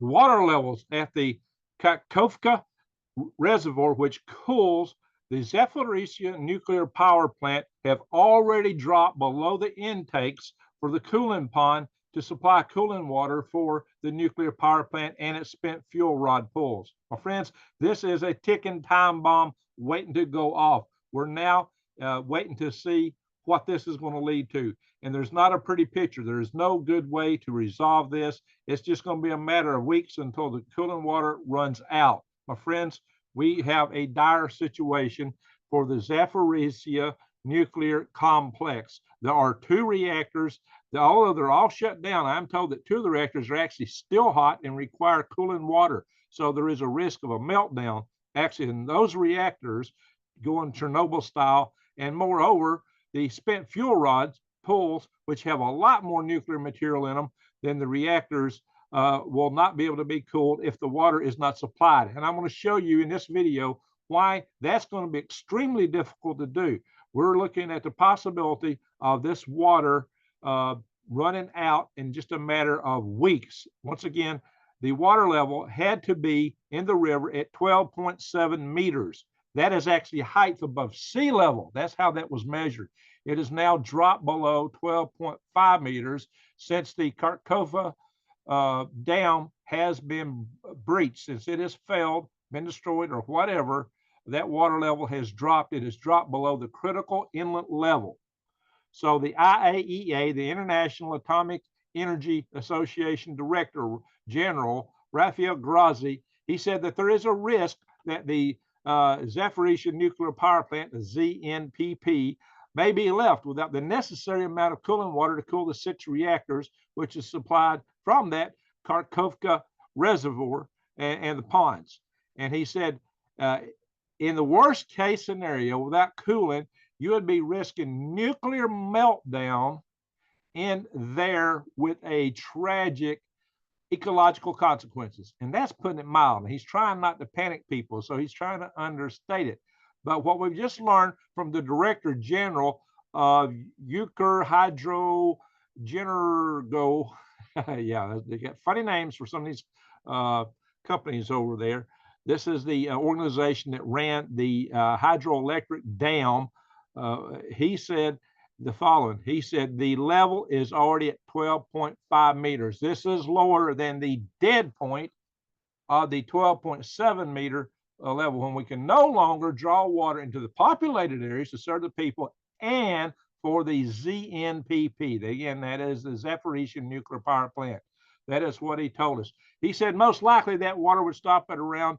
water levels at the Kakhovka Reservoir, which cools the Zaporizhzhia Nuclear Power Plant, have already dropped below the intakes for the cooling pond to supply cooling water for the nuclear power plant and its spent fuel rod pools. My friends, this is a ticking time bomb waiting to go off. We're now waiting to see what this is going to lead to. And there's not a pretty picture. There's no good way to resolve this. It's just going to be a matter of weeks until the cooling water runs out. My friends, we have a dire situation for the Zaporizhzhia nuclear complex. There are 2 reactors. Although they're all shut down, I'm told that 2 of the reactors are actually still hot and require cooling water. So there is a risk of a meltdown actually in those reactors going Chernobyl style. And moreover, the spent fuel rods pools, which have a lot more nuclear material in them than the reactors, will not be able to be cooled if the water is not supplied. And I'm going to show you in this video why that's going to be extremely difficult to do. We're looking at the possibility of this water running out in just a matter of weeks. Once again, the water level had to be in the river at 12.7 meters. That is actually height above sea level. That's how that was measured. It has now dropped below 12.5 meters since the Kakhovka dam has been breached. Since it has failed, been destroyed, or whatever, that water level has dropped. It has dropped below the critical inlet level. So the IAEA, the International Atomic Energy Association Director General, Rafael Grossi, he said that there is a risk that the Zaporizhzhia Nuclear Power Plant, the ZNPP, may be left without the necessary amount of cooling water to cool the 6 reactors, which is supplied from that Kakhovka Reservoir and the ponds. And he said, in the worst case scenario, without cooling, you would be risking nuclear meltdown in there with a tragic ecological consequences. And that's putting it mild. He's trying not to panic people, so he's trying to understate it. But what we've just learned from the Director General of Nuclear Hydro Genergo, yeah, they got funny names for some of these companies over there. This is the organization that ran the hydroelectric dam. He said the following. He said the level is already at 12.5 meters. This is lower than the dead point of the 12.7 meter level, when we can no longer draw water into the populated areas to serve the people and for the ZNPP. Again, that is the Zaporizhzhia Nuclear Power Plant. That is what he told us. He said most likely that water would stop at around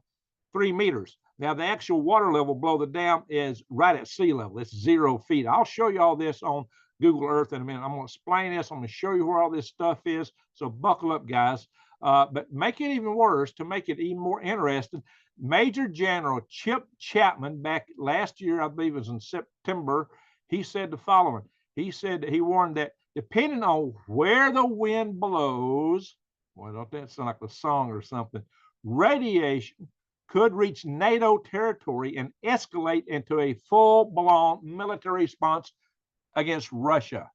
3 meters. Now, the actual water level below the dam is right at sea level. It's 0 feet. I'll show you all this on Google Earth in a minute. I'm going to explain this. I'm going to show you where all this stuff is. So buckle up, guys. But make it even worse, to make it even more interesting, Major General Chip Chapman, back last year, I believe it was in September, he said the following. He said, he warned that depending on where the wind blows, well, don't that sound like a song or something, radiation could reach NATO territory and escalate into a full-blown military response against Russia.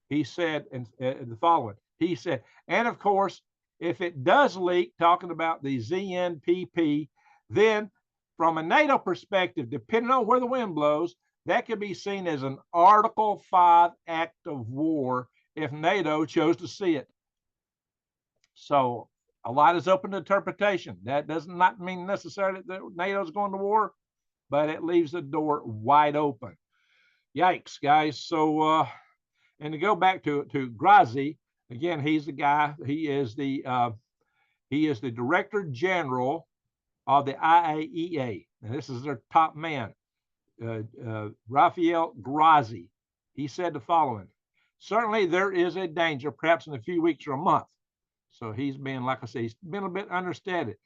He said the following. He said, and of course, if it does leak, talking about the ZNPP, then from a NATO perspective, depending on where the wind blows, that could be seen as an Article 5 act of war if NATO chose to see it. So a lot is open to interpretation. That does not mean necessarily that NATO is going to war, but it leaves the door wide open. Yikes, guys. So, and to go back to Grossi, again, he's the guy. He is the Director General of the IAEA. And this is their top man, Rafael Grossi. He said the following: certainly there is a danger, perhaps in a few weeks or a month. So he's been, like I say, he's been a bit understated.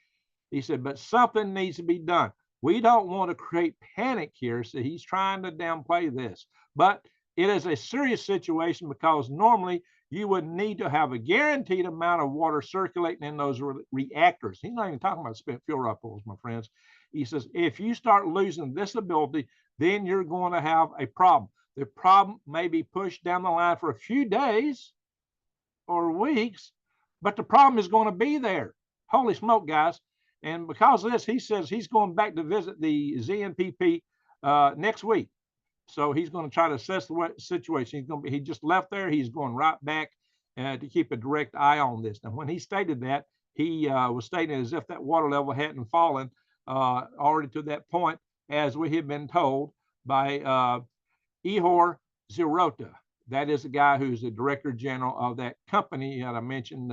He said, but something needs to be done. We don't want to create panic here. So he's trying to downplay this. But it is a serious situation, because normally you would need to have a guaranteed amount of water circulating in those reactors. He's not even talking about spent fuel rod pools, my friends. He says, if you start losing this ability, then you're going to have a problem. The problem may be pushed down the line for a few days or weeks, but the problem is going to be there. Holy smoke, guys. And because of this, he says he's going back to visit the ZNPP next week. So he's going to try to assess the situation. He just left there. He's going right back to keep a direct eye on this. Now, when he stated that, he was stating as if that water level hadn't fallen already to that point, as we had been told by Ihor Zirota. That is the guy who's the director general of that company that I mentioned,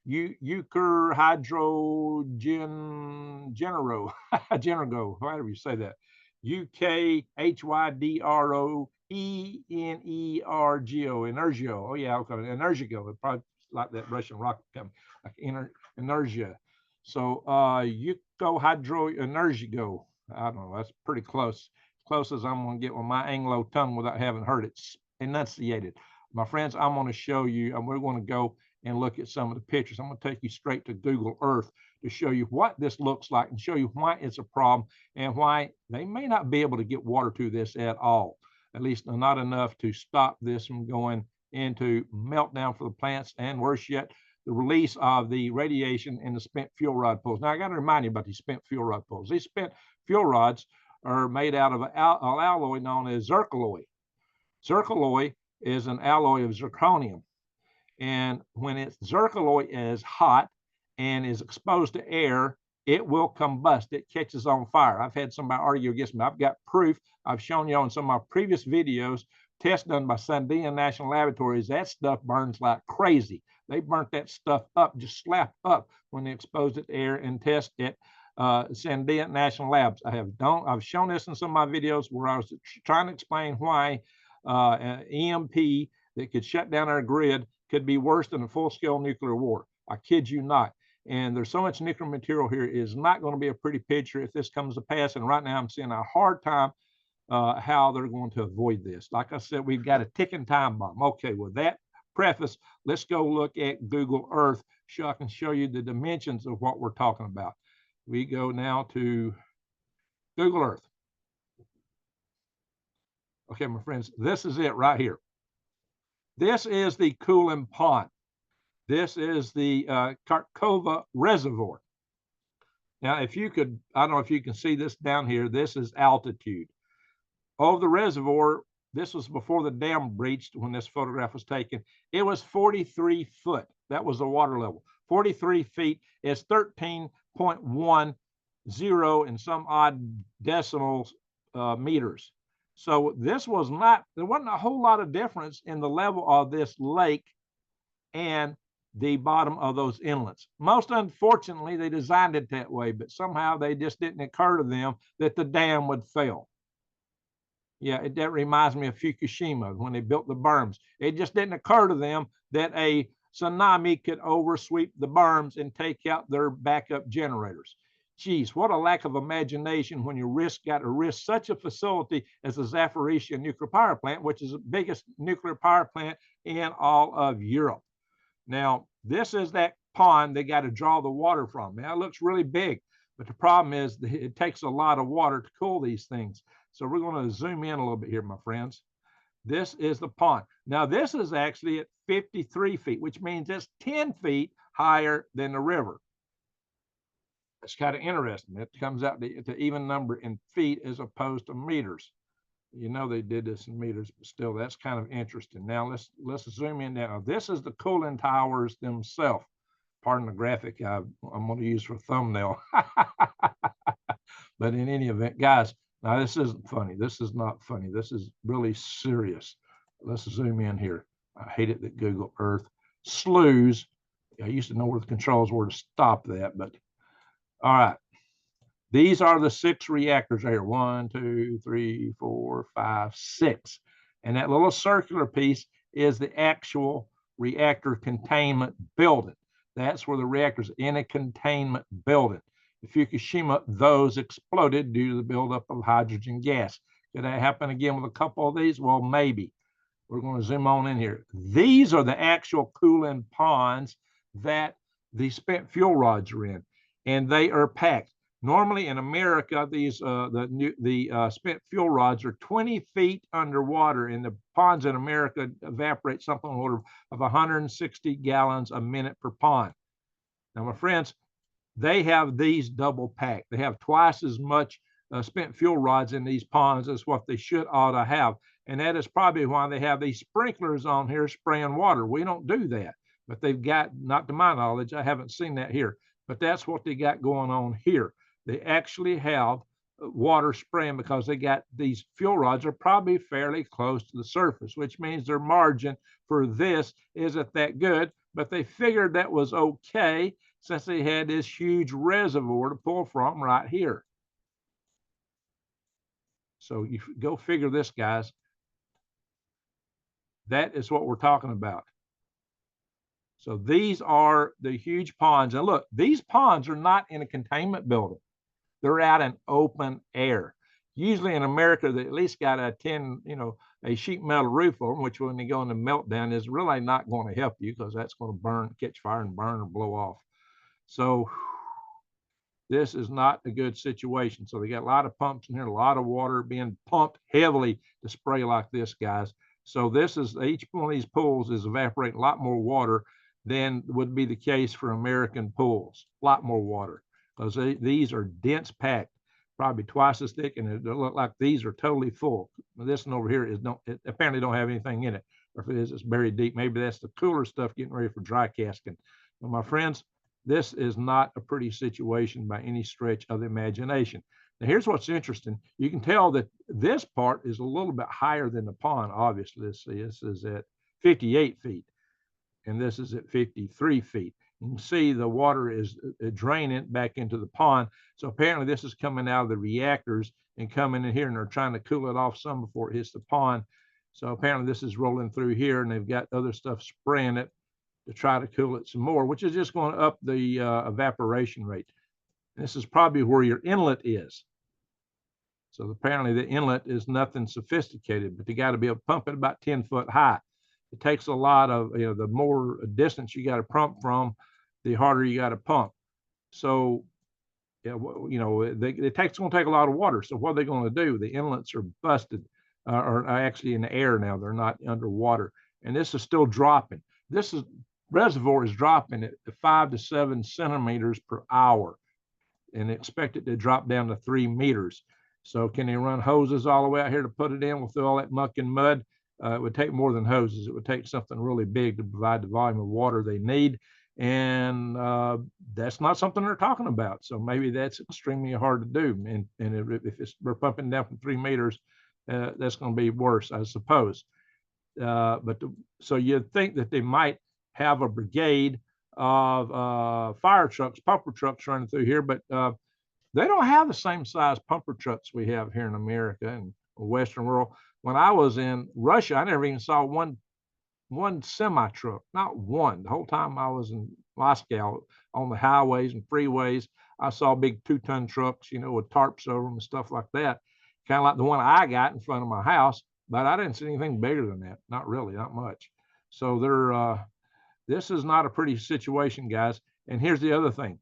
Uker Hydrogenero, however you say that. UKHYDROENERGO, Energio. Oh, yeah, okay, Energigo. It's probably like that Russian rocket company, like Energia. So, Yuko Hydro Energigo. I don't know. That's pretty close. As close as I'm going to get with my Anglo tongue without having heard it enunciated. My friends, I'm going to show you, and we're going to go and look at some of the pictures. I'm going to take you straight to Google Earth to show you what this looks like and show you why it's a problem and why they may not be able to get water to this at all, at least not enough to stop this from going into meltdown for the plants, and worse yet, the release of the radiation in the spent fuel rod pools. Now, I got to remind you about these spent fuel rod pools. These spent fuel rods are made out of an alloy known as zircaloy. Zircaloy is an alloy of zirconium. And when it's zircaloy is hot and is exposed to air, it will combust. It catches on fire. I've had somebody argue against me. I've got proof. I've shown you on some of my previous videos, tests done by Sandia National Laboratories. That stuff burns like crazy. They burnt that stuff up, just slap up when they exposed it to air and test it. Sandia National Labs. I've shown this in some of my videos where I was trying to explain why an EMP that could shut down our grid could be worse than a full-scale nuclear war. I kid you not. And there's so much nuclear material here, it is not going to be a pretty picture if this comes to pass. And right now I'm seeing a hard time how they're going to avoid this. Like I said, we've got a ticking time bomb. Okay, with that preface, let's go look at Google Earth so I can show you the dimensions of what we're talking about. We go now to Google Earth. Okay, my friends, this is it right here. This is the cooling pond. This is the Kharkova Reservoir. Now, if you could, I don't know if you can see this down here, this is altitude. Of the reservoir, this was before the dam breached when this photograph was taken. It was 43 foot. That was the water level. 43 feet is 13.10 and some odd decimals meters. So this was not, there wasn't a whole lot of difference in the level of this lake and the bottom of those inlets. Most unfortunately, they designed it that way, but somehow they just didn't occur to them that the dam would fail. Yeah, that reminds me of Fukushima when they built the berms. It just didn't occur to them that a tsunami could oversweep the berms and take out their backup generators. Geez, what a lack of imagination when you got to risk such a facility as the Zaporizhzhia Nuclear Power Plant, which is the biggest nuclear power plant in all of Europe. Now, this is that pond they got to draw the water from. Now, it looks really big, but the problem is it takes a lot of water to cool these things. So we're going to zoom in a little bit here, my friends. This is the pond. Now, this is actually at 53 feet, which means it's 10 feet higher than the river. It's kind of interesting. It comes out to even number in feet as opposed to meters. You know they did this in meters, but still, that's kind of interesting. Now let's zoom in now. This is the cooling towers themselves. Pardon the graphic I'm going to use for thumbnail. But in any event, guys, now this isn't funny. This is not funny. This is really serious. Let's zoom in here. I hate it that Google Earth slews. I used to know where the controls were to stop that, but all right. These are the 6 reactors right here. 1, 2, 3, 4, 5, 6. And that little circular piece is the actual reactor containment building. That's where the reactors in a containment building. In Fukushima, those exploded due to the buildup of hydrogen gas. Could that happen again with a couple of these? Well, maybe. We're going to zoom on in here. These are the actual cooling ponds that the spent fuel rods are in, and they are packed. Normally in America, these spent fuel rods are 20 feet underwater, and the ponds in America evaporate something on the order of 160 gallons a minute per pond. Now, my friends, they have these double packed. They have twice as much spent fuel rods in these ponds as what they should ought to have. And that is probably why they have these sprinklers on here spraying water. We don't do that, but they've got, not to my knowledge, I haven't seen that here, but that's what they got going on here. They actually have water spraying because they got these fuel rods are probably fairly close to the surface, which means their margin for this isn't that good, but they figured that was okay since they had this huge reservoir to pull from right here. So you go figure this, guys. That is what we're talking about. So these are the huge ponds. And look, these ponds are not in a containment building. They're out in open air. Usually in America, they at least got a a sheet metal roof over them, which when they go into meltdown is really not going to help you because that's going to burn, catch fire and burn or blow off. So this is not a good situation. So they got a lot of pumps in here, a lot of water being pumped heavily to spray like this, guys. So this is, each one of these pools is evaporating a lot more water than would be the case for American pools. A lot more water because these are dense packed, probably twice as thick, and it look like these are totally full. This one over here is it apparently don't have anything in it, or if it is, it's buried deep. Maybe that's the cooler stuff getting ready for dry casking. But my friends, this is not a pretty situation by any stretch of the imagination. Now, here's what's interesting. You can tell that this part is a little bit higher than the pond, obviously. This is at 58 feet, and this is at 53 feet. You can see the water is draining back into the pond. So apparently this is coming out of the reactors and coming in here, and they're trying to cool it off some before it hits the pond. So apparently this is rolling through here, and they've got other stuff spraying it to try to cool it some more, which is just going to up the evaporation rate. This is probably where your inlet is. So apparently the inlet is nothing sophisticated, but you got to be able to pump it about 10 foot high. It takes a lot of, the more distance you got to pump from, the harder you got to pump. So, it's going to take a lot of water. So what are they going to do? The inlets are busted, or actually in the air now. They're not underwater. And this is still dropping. Reservoir is dropping at 5 to 7 centimeters per hour and expect it to drop down to 3 meters. So can they run hoses all the way out here to put it in with all that muck and mud? It would take more than hoses. It would take something really big to provide the volume of water they need. And that's not something they're talking about. So maybe that's extremely hard to do. And if we're pumping down from 3 meters, that's going to be worse, I suppose. So you'd think that they might have a brigade of fire trucks, pumper trucks running through here, but they don't have the same size pumper trucks we have here in America and Western world. When I was in Russia, I never even saw one semi truck, not one. The whole time I was in Moscow on the highways and freeways, I saw big 2-ton trucks, with tarps over them and stuff like that, kind of like the one I got in front of my house. But I didn't see anything bigger than that. Not really, not much. So this is not a pretty situation, guys. And here's the other thing.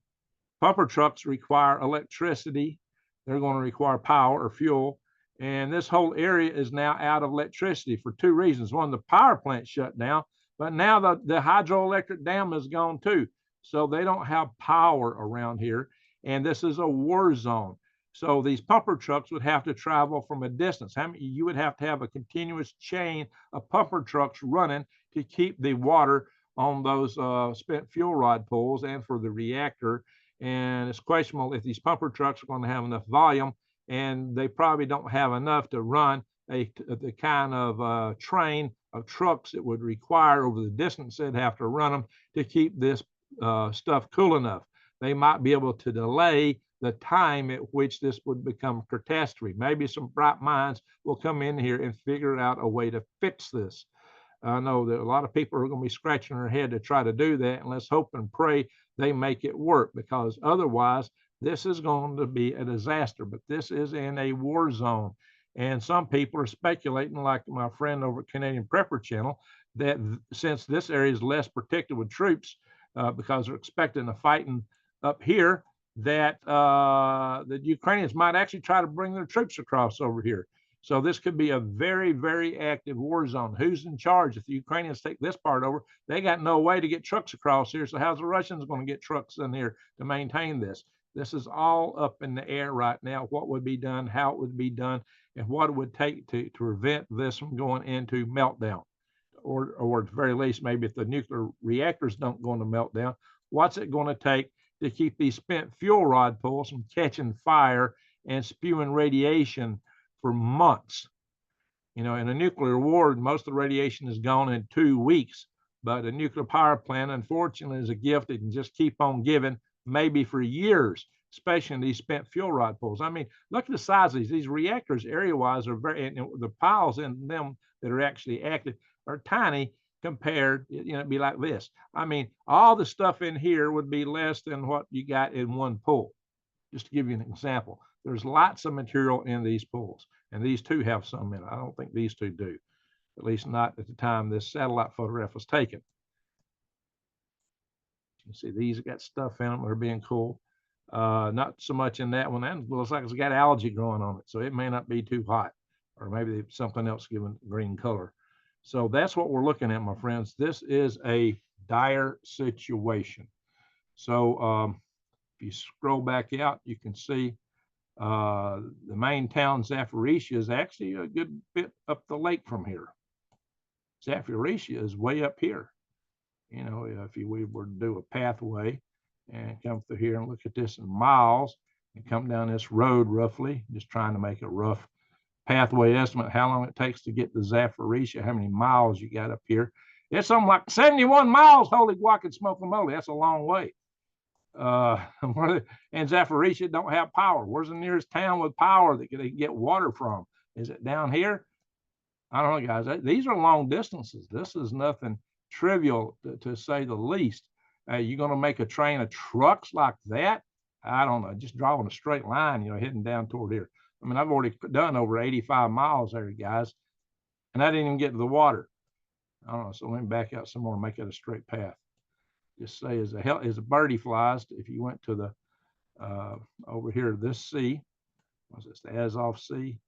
Pumper trucks require electricity. They're going to require power or fuel. And this whole area is now out of electricity for 2 reasons. One, the power plant shut down, but now the hydroelectric dam is gone too. So they don't have power around here. And this is a war zone. So these pumper trucks would have to travel from a distance. You would have to have a continuous chain of pumper trucks running to keep the water on those spent fuel rod pools and for the reactor. And it's questionable if these pumper trucks are going to have enough volume, and they probably don't have enough to run the kind of train of trucks it would require over the distance they'd have to run them to keep this stuff cool enough. They might be able to delay the time at which this would become catastrophe. Maybe some bright minds will come in here and figure out a way to fix this. I know that a lot of people are going to be scratching their head to try to do that, and let's hope and pray they make it work, because otherwise this is going to be a disaster. But this is in a war zone, and some people are speculating, like my friend over at Canadian Prepper Channel, that since this area is less protected with troops because they're expecting a fighting up here, that the Ukrainians might actually try to bring their troops across over here. So this could be a very, very active war zone. Who's in charge? If the Ukrainians take this part over, they got no way to get trucks across here. So how's the Russians going to get trucks in here to maintain this? This is all up in the air right now. What would be done, how it would be done, and what it would take to prevent this from going into meltdown. Or at the very least, maybe if the nuclear reactors don't go into meltdown, what's it going to take to keep these spent fuel rod pools from catching fire and spewing radiation for months? In a nuclear war, most of the radiation is gone in 2 weeks, but a nuclear power plant, unfortunately, is a gift that can just keep on giving, maybe for years, especially in these spent fuel rod pools. I mean, look at the size of these reactors area-wise are very, and the piles in them that are actually active are tiny compared, it'd be like this. I mean, all the stuff in here would be less than what you got in one pool. Just to give you an example, there's lots of material in these pools, and these two have some in it. I don't think these two do, at least not at the time this satellite photograph was taken. You see, these got stuff in them that are being cooled. Not so much in that one. That looks like it's got algae growing on it, so it may not be too hot, or maybe something else giving green color. So that's what we're looking at, my friends. This is a dire situation. So if you scroll back out, you can see the main town, Zaporizhzhia, is actually a good bit up the lake from here. Zaporizhzhia is way up here. If we were to do a pathway and come through here and look at this in miles and come down this road roughly, just trying to make a rough pathway estimate, how long it takes to get to Zaporizhzhia, how many miles you got up here. It's something like 71 miles, holy guac and smoke-a-moly. That's a long way. And Zaporizhzhia don't have power. Where's the nearest town with power that they can get water from? Is it down here? I don't know, guys. These are long distances. This is nothing trivial, to say the least. You're going to make a train of trucks like that? I don't know. Just drawing a straight line, heading down toward here. I mean, I've already done over 85 miles there, guys, and I didn't even get to the water. I don't know. So let me back out some more and make it a straight path. Just say as a birdie flies, if you went to the over here, this sea, what's this, the Azov Sea?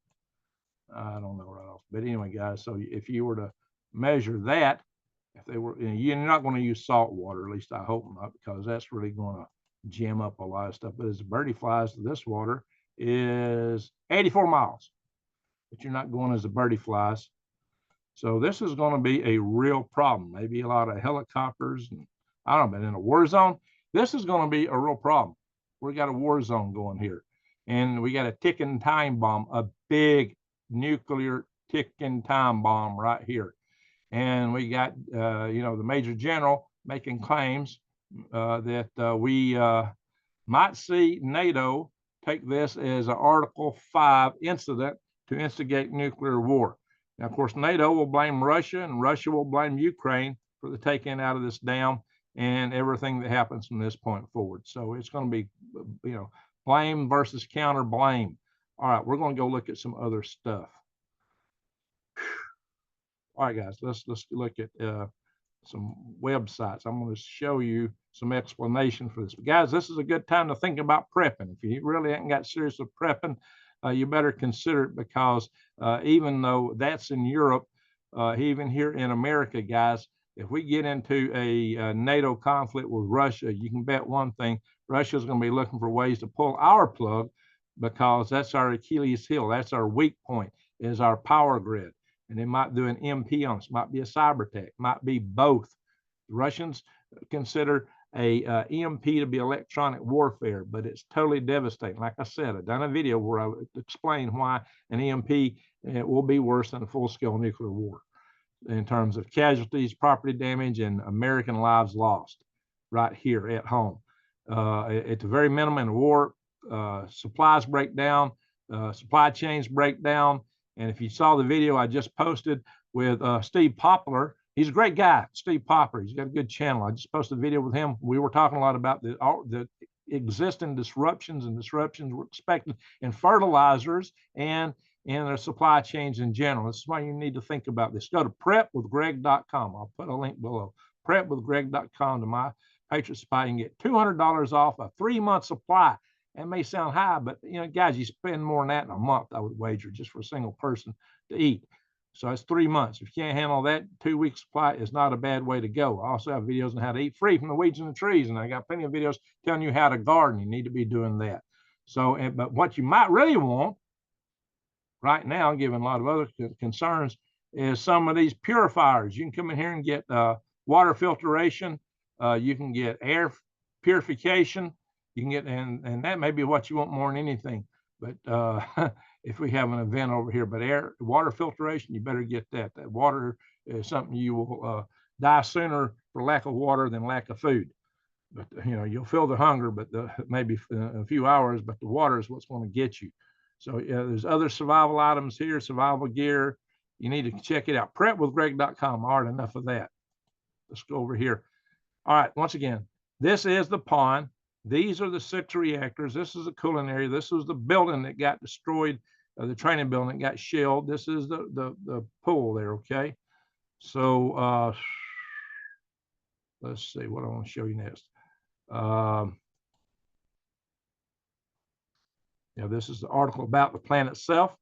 I don't know right off. But anyway, guys, so if you were to measure that, if they were, you're not going to use salt water, at least I hope not, because that's really going to jam up a lot of stuff. But as the birdie flies to this water is 84 miles, but you're not going as the birdie flies. So this is going to be a real problem. Maybe a lot of helicopters, and I don't know, but in a war zone, this is going to be a real problem. We got a war zone going here, and we got a ticking time bomb, a big nuclear ticking time bomb right here. And we got, the Major General making claims that we might see NATO take this as an Article 5 incident to instigate nuclear war. Now, of course, NATO will blame Russia, and Russia will blame Ukraine for the taking out of this dam and everything that happens from this point forward. So it's going to be, blame versus counter blame. All right, we're going to go look at some other stuff. All right, guys, let's look at some websites. I'm going to show you some explanation for this. But guys, this is a good time to think about prepping. If you really haven't got serious with prepping, you better consider it, because even though that's in Europe, even here in America, guys, if we get into a NATO conflict with Russia, you can bet one thing, Russia's going to be looking for ways to pull our plug, because that's our Achilles heel. That's our weak point, is our power grid. And they might do an MP on us, might be a cyber attack, might be both. The Russians consider a EMP to be electronic warfare, but it's totally devastating. Like I said, I've done a video where I explain why an EMP will be worse than a full-scale nuclear war in terms of casualties, property damage, and American lives lost right here at home. At the very minimum in a war, supplies break down, supply chains break down. And if you saw the video I just posted with Steve Poplar, he's a great guy, Steve Poplar. He's got a good channel. I just posted a video with him. We were talking a lot about the existing disruptions we're expecting in fertilizers and in their supply chains in general. This is why you need to think about this. Go to prepwithgreg.com. I'll put a link below. Prepwithgreg.com to my Patriot Supply. You can get $200 off a 3-month supply. It may sound high, but guys, you spend more than that in a month, I would wager, just for a single person to eat. So it's 3 months. If you can't handle that, 2 weeks supply is not a bad way to go. I also have videos on how to eat free from the weeds and the trees, and I got plenty of videos telling you how to garden. You need to be doing that. So, but what you might really want right now, given a lot of other concerns, is some of these purifiers. You can come in here and get water filtration. You can get air purification. You can get, and that may be what you want more than anything. But if we have an event over here, but water filtration, you better get that. That water is something you will die sooner for lack of water than lack of food. But you'll feel the hunger, but maybe a few hours. But the water is what's going to get you. So there's other survival items here, survival gear. You need to check it out. Prepwithgreg.com. All right, enough of that. Let's go over here. All right, once again, this is the pond. These are the 6 reactors. This is the cooling area. This was the building that got destroyed, the training building that got shelled. This is the pool there, okay? So let's see what I want to show you next. This is the article about the plant itself.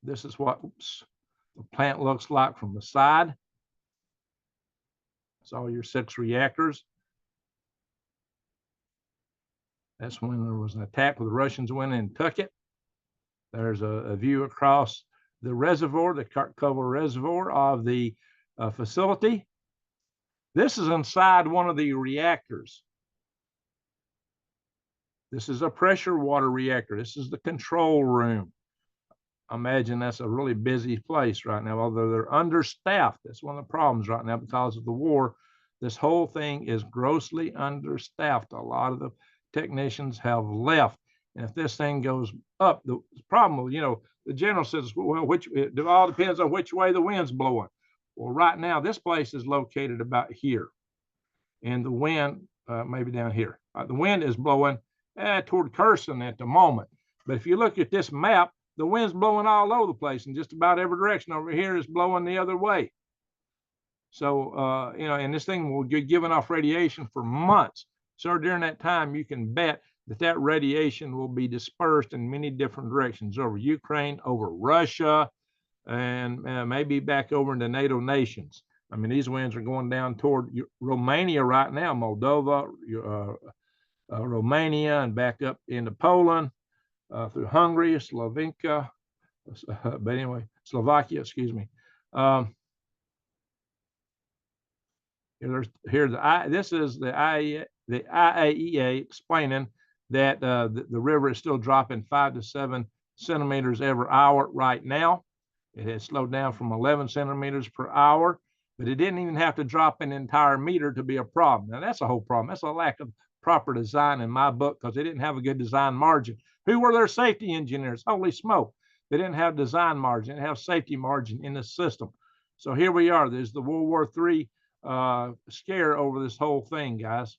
This is what the plant looks like from the side. It's all your 6 reactors. That's when there was an attack where the Russians went in and took it. There's a view across the reservoir, the Kharkova reservoir of the facility. This is inside one of the reactors. This is a pressure water reactor. This is the control room. Imagine that's a really busy place right now, although they're understaffed. That's one of the problems right now because of the war. This whole thing is grossly understaffed. A lot of the technicians have left. And if this thing goes up, the problem, the general says, well, it all depends on which way the wind's blowing. Well, right now, this place is located about here. And the wind, maybe down here. The wind is blowing toward Kherson at the moment. But if you look at this map, the wind's blowing all over the place in just about every direction. Over here is blowing the other way. So, and this thing will get giving off radiation for months. So during that time, you can bet that radiation will be dispersed in many different directions over Ukraine, over Russia, and maybe back over into NATO nations. I mean, these winds are going down toward Romania right now, Moldova, Romania, and back up into Poland, through Hungary, Slovakia, but anyway, Slovakia, excuse me. This is the IAEA explaining that the river is still dropping 5 to 7 centimeters every hour right now. It has slowed down from 11 centimeters per hour, but it didn't even have to drop an entire meter to be a problem. Now, that's a whole problem. That's a lack of proper design in my book because they didn't have a good design margin. Who were their safety engineers? Holy smoke. They didn't have design margin. They didn't have safety margin in the system. So here we are. There's the World War III scare over this whole thing, guys.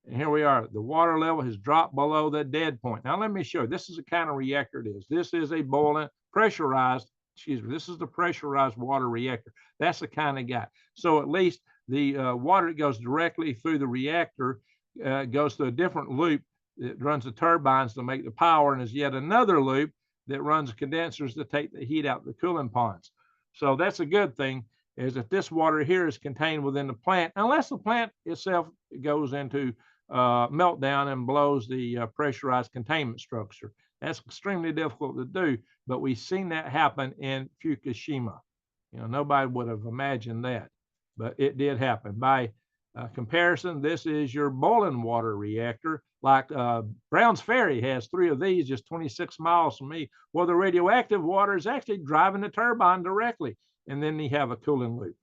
And here we are. The water level has dropped below the dead point. Now, let me show you. This is the kind of reactor it is. This is a boiling, pressurized, this is the pressurized water reactor. That's the kind of guy. So at least the water that goes directly through the reactor goes through a different loop that runs the turbines to make the power, and there's yet another loop that runs condensers to take the heat out of the cooling ponds. So that's a good thing, is that this water here is contained within the plant, unless the plant itself goes into meltdown and blows the pressurized containment structure. That's extremely difficult to do, but we've seen that happen in Fukushima. Nobody would have imagined that, but it did happen. By comparison, this is your boiling water reactor. Like Browns Ferry has 3 of these, just 26 miles from me. Well, the radioactive water is actually driving the turbine directly, and then you have a cooling loop.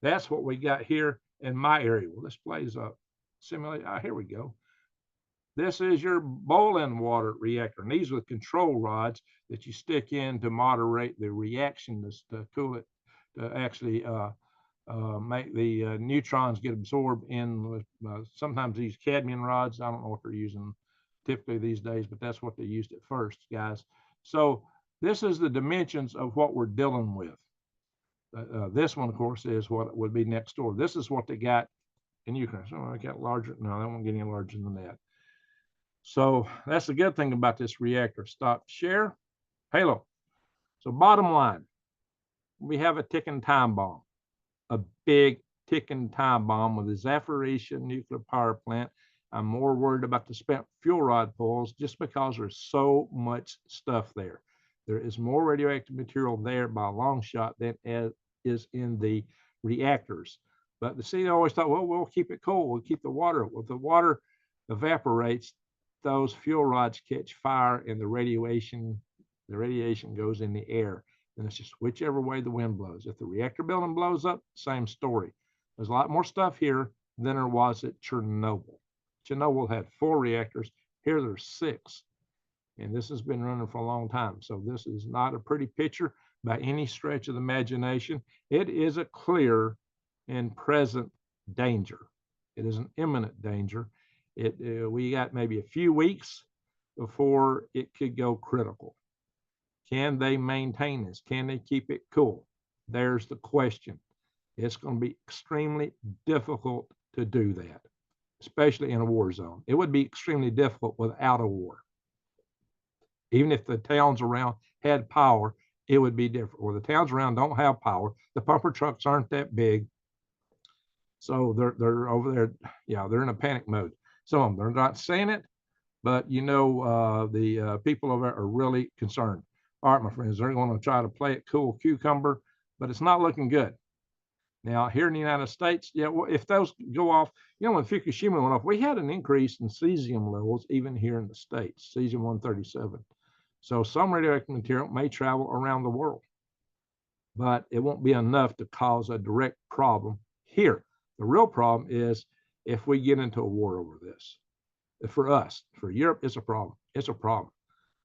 That's what we got here in my area. Well, this plays up. Simulate. Here we go. This is your boiling water reactor, and these are the control rods that you stick in to moderate the reaction to cool it, to actually make the neutrons get absorbed in with sometimes these cadmium rods. I don't know what they're using typically these days, but that's what they used at first, guys. So this is the dimensions of what we're dealing with. This one, of course, is what would be next door. This is what they got in Ukraine. So I got larger. No, I won't get any larger than that. So that's the good thing about this reactor. Stop share. Halo. So bottom line, we have a ticking time bomb, a big ticking time bomb with the Zaporizhzhia Nuclear Power Plant. I'm more worried about the spent fuel rod pools just because there's so much stuff there. There is more radioactive material there by a long shot than is in the reactors. But the city always thought, well, we'll keep it cool. We'll keep the water. Well, the water evaporates, those fuel rods catch fire, and the radiation goes in the air. And it's just whichever way the wind blows. If the reactor building blows up, same story. There's a lot more stuff here than there was at Chernobyl. Chernobyl had 4 reactors. Here there's 6. And this has been running for a long time. So this is not a pretty picture by any stretch of the imagination. It is a clear and present danger. It is an imminent danger. We got maybe a few weeks before it could go critical. Can they maintain this? Can they keep it cool? There's the question. It's going to be extremely difficult to do that, especially in a war zone. It would be extremely difficult without a war. Even if the towns around had power, it would be different. Where the towns around don't have power, the pumper trucks aren't that big. So they're over there. Yeah, they're in a panic mode. Some of them, they're not saying it, but you know, the people over there are really concerned. All right, my friends, they're going to try to play it cool cucumber, but it's not looking good. Now, here in the United States, yeah, well, if those go off, you know, when Fukushima went off, we had an increase in cesium levels even here in the States, cesium-137. So some radioactive material may travel around the world, but it won't be enough to cause a direct problem here. The real problem is if we get into a war over this. For us, for Europe, it's a problem. It's a problem.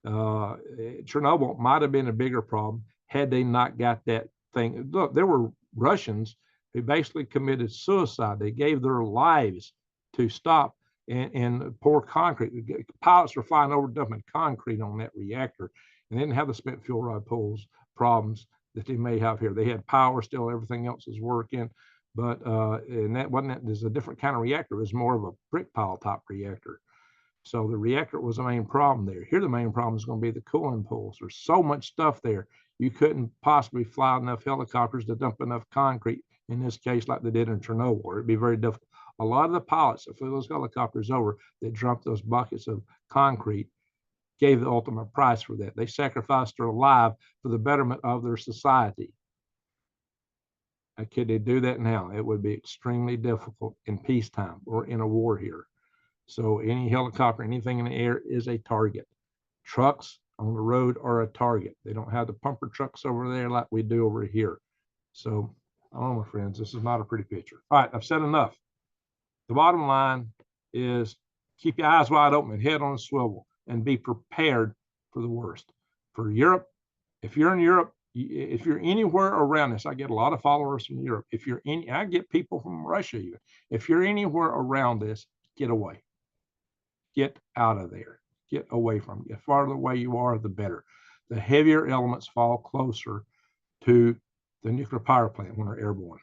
Chernobyl might have been a bigger problem had they not got that thing. Look, there were Russians who basically committed suicide. They gave their lives to stop and pour concrete. Pilots were flying over dumping concrete on that reactor, and they didn't have the spent fuel rod pools problems that they may have here. They had power still, everything else is working, but and that wasn't that. There's a different kind of reactor. It was more of a brick pile top reactor. So the reactor was the main problem there. Here, the main problem is going to be the cooling pools. There's so much stuff there. You couldn't possibly fly enough helicopters to dump enough concrete, in this case, like they did in Chernobyl. It'd be very difficult. A lot of the pilots that flew those helicopters over that dumped those buckets of concrete gave the ultimate price for that. They sacrificed their life for the betterment of their society. Could they do that now? It would be extremely difficult in peacetime or in a war here. So any helicopter, anything in the air is a target. Trucks on the road are a target. They don't have the pumper trucks over there like we do over here. So, oh, my friends, this is not a pretty picture. All right, I've said enough. The bottom line is keep your eyes wide open and head on a swivel and be prepared for the worst. For Europe, if you're in Europe, if you're anywhere around this, I get a lot of followers from Europe. If you're in, I get people from Russia even. If you're anywhere around this, get away. Get out of there. Get away from it. The farther away you are, the better. The heavier elements fall closer to the nuclear power plant when they're airborne.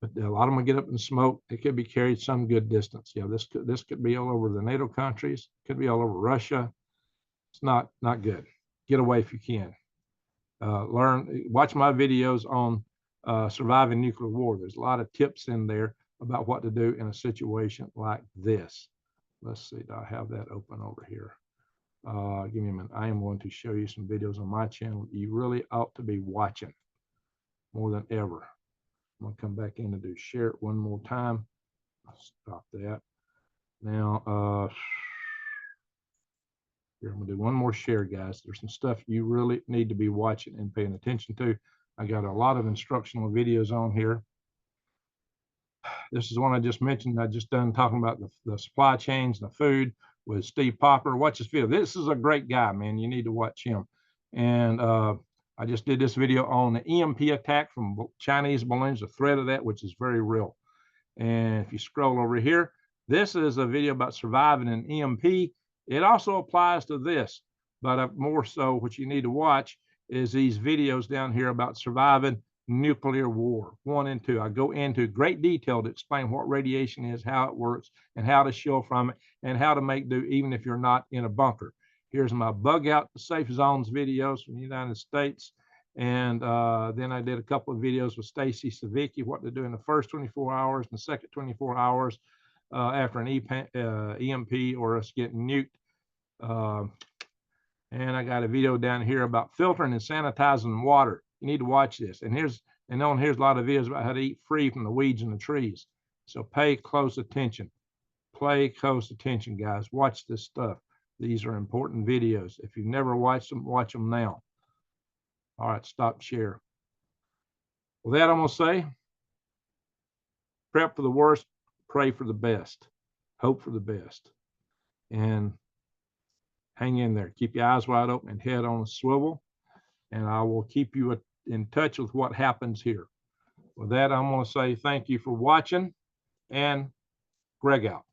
But a lot of them will get up in smoke. It could be carried some good distance. Yeah, this could be all over the NATO countries. Could be all over Russia. It's not good. Get away if you can. Watch my videos on surviving nuclear war. There's a lot of tips in there about what to do in a situation like this. Let's see, do I have that open over here? Give me a minute. I am going to show you some videos on my channel you really ought to be watching more than ever. I'm going to come back in and do share it one more time. I'll stop that. Now, here, I'm going to do one more share, guys. There's some stuff you really need to be watching and paying attention to. I got a lot of instructional videos on here. This is one I just mentioned. I just done talking about the supply chains and the food with Steve Popper. Watch this video. This is a great guy, man. You need to watch him. And I just did this video on the EMP attack from Chinese balloons, the threat of that, which is very real. And if you scroll over here, this is a video about surviving an EMP. It also applies to this, but more so what you need to watch is these videos down here about surviving nuclear war 1 and 2. I go into great detail to explain what radiation is, how it works, and how to shield from it, and how to make do even if you're not in a bunker. Here's my bug out the safe zones videos from the United States. And then I did a couple of videos with Stacy Savicki, what to do in the first 24 hours and the second 24 hours after an EMP or us getting nuked. And I got a video down here about filtering and sanitizing water. You need to watch this. And here's a lot of videos about how to eat free from the weeds and the trees. So pay close attention. Pay close attention, guys. Watch this stuff. These are important videos. If you've never watched them, watch them now. All right, stop share. With that, I'm going to say, prep for the worst, pray for the best, hope for the best, and hang in there. Keep your eyes wide open and head on a swivel, and I will keep you in touch with what happens here. With that, I'm going to say thank you for watching, and Greg out.